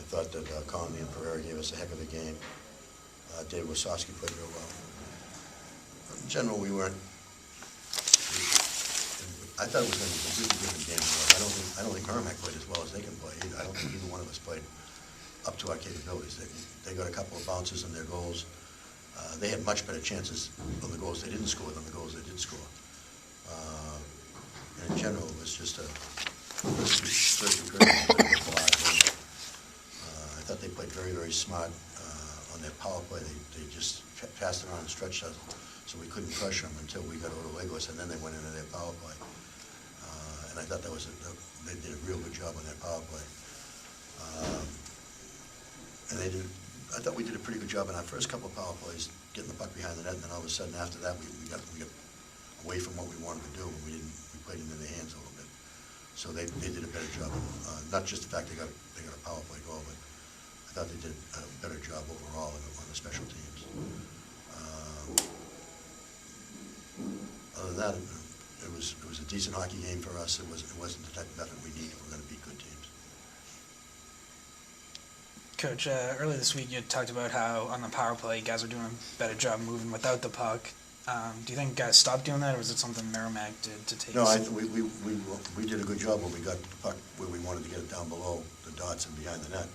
thought that Conley and Pereira gave us a heck of a game. Dave Wasowski played real well. In general, we weren't. I thought it was going to be a completely different game. I don't think Merrimack played as well as they can play. I don't think either one of us played up to our capabilities. They got a couple of bounces in their goals. They had much better chances on the goals they didn't score than the goals they did score. And in general, it was just a first period. I thought they played very, very smart on their power play. They just passed it around and stretched us, so we couldn't pressure them until we got over to Lagos, and then they went into their power play. And I thought they did a real good job on their power play. I thought we did a pretty good job in our first couple of power plays, getting the puck behind the net, and then all of a sudden after that we got away from what we wanted to do, and we played into their hands a little bit. So they did a better job. Not just the fact they got a power play goal, but I thought they did a better job overall on the special teams. Other than that, it was a decent hockey game for us. It wasn't the type of effort we need if we're going to beat good teams. Coach, earlier this week you talked about how on the power play you guys were doing a better job moving without the puck. Do you think guys stopped doing that, or was it something Merrimack did to take? No, we did a good job when we got the puck where we wanted to get it down below the dots and behind the net.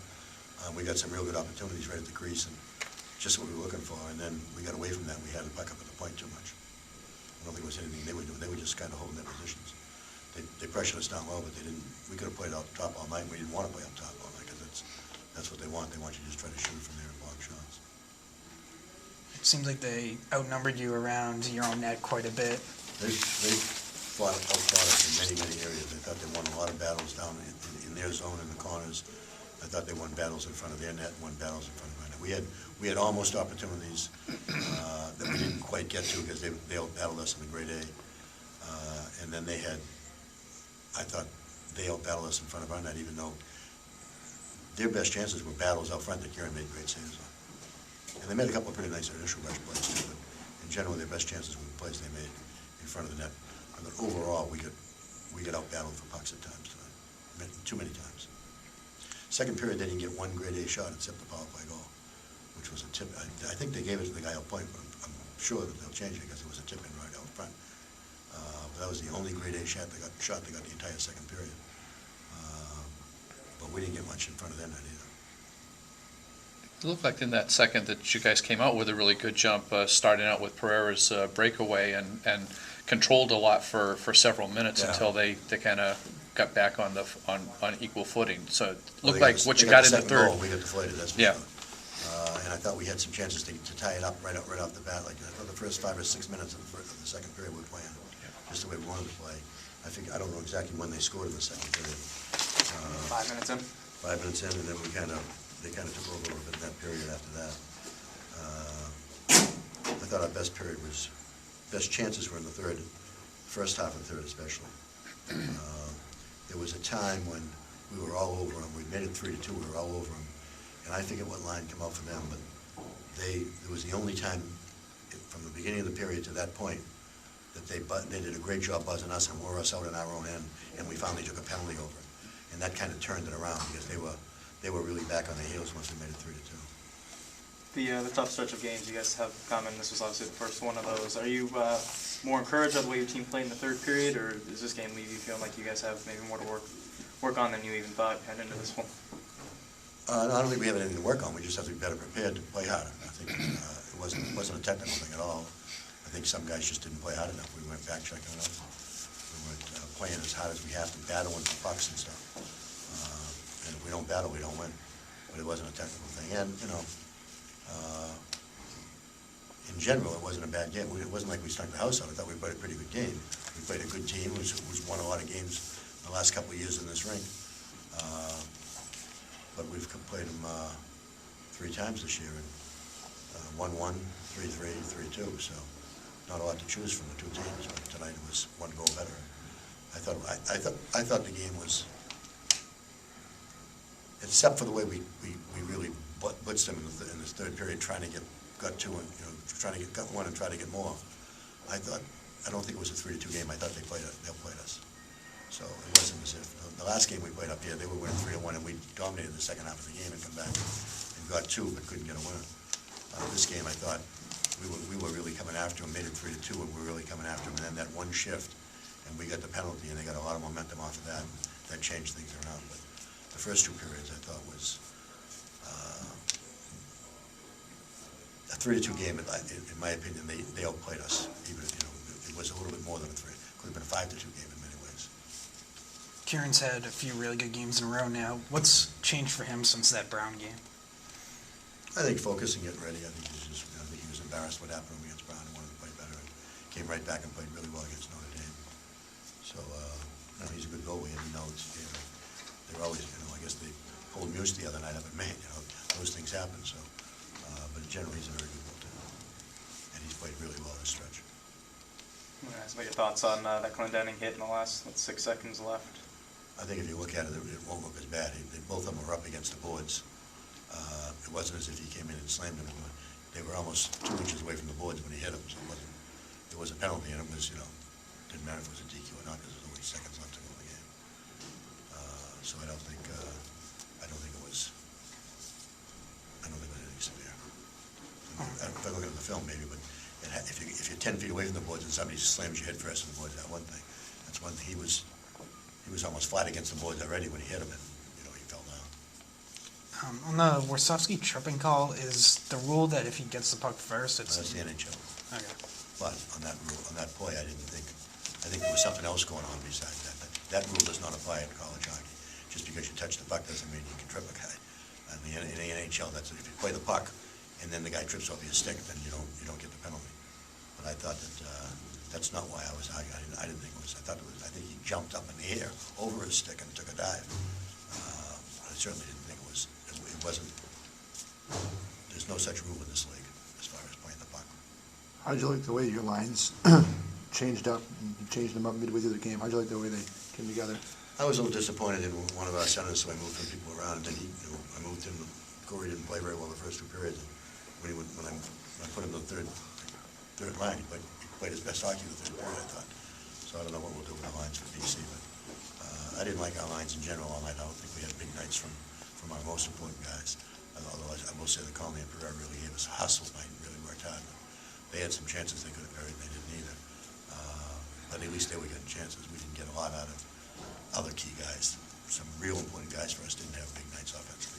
We got some real good opportunities right at the crease, and just what we were looking for. And then we got away from that. We had the puck up at the point too much. I don't think it was anything they were doing. They were just kind of holding their positions. They pressured us down low, but they didn't. We could have played out top all night. We didn't want to play up top all night because that's what they want. They want you to just try to shoot from there and block shots. It seems like they outnumbered you around your own net quite a bit. They outfought us in many, many areas. I thought they won a lot of battles down in their zone in the corners. I thought they won battles in front of their net, won battles in front of our net. We had almost opportunities that we didn't quite get to because they out-battled us in the grade A. And then I thought they out-battled us in front of our net, even though their best chances were battles out front that Kieran made great saves on. And they made a couple of pretty nice initial rush plays too, but in general, their best chances were the plays they made in front of the net. And then overall, we got out-battled for pucks at times tonight, too many times. Second period, they didn't get one grade A shot except the power play goal, which was a tip. I think they gave it to the guy out point, but I'm sure that they'll change it because it was a tip-in right out front. But that was the only grade A shot they got the entire second period. But we didn't get much in front of their net either. It looked like in that second that you guys came out with a really good jump, starting out with Pereira's breakaway and controlled a lot for several minutes until they kind of got back on equal footing. So it looked like what you got in the third. Goal, we got deflated, that's for sure. And I thought we had some chances to tie it up right off the bat. Like I thought the first 5 or 6 minutes of the second period we were playing just the way we wanted to play. I don't know exactly when they scored in the second period. 5 minutes in. 5 minutes in, and then they kind of took over a little bit in that period after that. I thought our best chances were in the first half of the third especially. There was a time when we were all over them. We made it 3-2. We were all over them, and I forget what line came out for them, but it was the only time from the beginning of the period to that point that they did a great job buzzing us and wore us out in our own end, and we finally took a penalty over it, and that kind of turned it around because they were really back on their heels once we made it 3-2. The tough stretch of games you guys have come in, this was obviously the first one of those. Are you more encouraged by the way your team played in the third period, or does this game leave you feeling like you guys have maybe more to work on than you even thought heading into this one? I don't think we have anything to work on. We just have to be better prepared to play harder. I think it wasn't a technical thing at all. I think some guys just didn't play hard enough. We weren't back-checking enough. We weren't playing as hard as we have to, battling for pucks and stuff. And if we don't battle, we don't win. But it wasn't a technical thing. And, in general, it wasn't a bad game. It wasn't like we stunk the house out. I thought we played a pretty good game. We played a good team who's won a lot of games in the last couple of years in this rink. But we've played them 3 times this year, and 1-1, 3-3, 3-2. So not a lot to choose from the two teams. But tonight it was one goal better. I thought the game was, except for the way we really blitzed them in this third period, trying to got one and try to get more. I don't think it was a 3-2 game. I thought they'll play us. So it wasn't as if, the last game we played up here, they were winning 3-1, and we dominated the second half of the game and come back and got two, but couldn't get a winner. This game, I thought, we were really coming after them, made it 3-2, and we were really coming after them, and then that one shift, and we got the penalty, and they got a lot of momentum off of that, and that changed things around. But the first two periods, I thought, was a 3-2 game. In my opinion, they outplayed us. Even, it was a little bit more than a 3. Could have been a 5-2 game in many ways. Kieran's had a few really good games in a row now. What's changed for him since that Brown game? I think focusing, getting ready. I think he was embarrassed what happened against Brown and wanted to play better, and came right back and played really well against Notre Dame. So, he's a good goalie, and he knows, they're always, I guess they pulled Muse the other night up in Maine, those things happen, so, but generally, he's a very good goaltender, and he's played really well this stretch. I'm gonna ask about your thoughts on that Clendenning hit in the last 6 seconds left. I think if you look at it, it won't look as bad. Both of them were up against the boards. It wasn't as if he came in and slammed them. They were almost 2 inches away from the boards when he hit them, so it was a penalty, and it was, didn't matter if it was a DQ or not, because there was only seconds left to go in the game. So I don't think it was anything severe. If I look at the film, maybe, but if you're 10 feet away from the boards and somebody slams your head first in the boards, that's one thing. That's one thing. He was almost flat against the boards already when he hit him, and he fell down. On the Warsofsky tripping call, is the rule that if he gets the puck first, it's... That's the NHL. Okay. But on that play, I think there was something else going on besides that. That rule does not apply in college hockey. Just because you touch the puck doesn't mean you can trip a guy. In the NHL, that's if you play the puck and then the guy trips over your stick, then you don't get the penalty. But I thought that's not why I was arguing. I didn't think it was. I think he jumped up in the air over his stick and took a dive. I certainly didn't think it was. It wasn't. There's no such rule in this league as far as playing the puck. How'd you like the way your lines changed up? You changed them up midway through the game. How'd you like the way they came together? I was a little disappointed in one of our centers, so I moved some people around, and then I moved him. Corey didn't play very well the first 2 periods. And when I put him in the third line, he played his best hockey in the third period, I thought. So I don't know what we'll do with the lines for BC, but I didn't like our lines in general all night. I don't think we had big nights from our most important guys. Although I will say that Conley and Pereira really gave us a hustle tonight and really worked hard. They had some chances they could have buried, and they didn't either. But at least they were getting chances. We didn't get a lot out of other key guys. Some real important guys for us didn't have big nights offensively.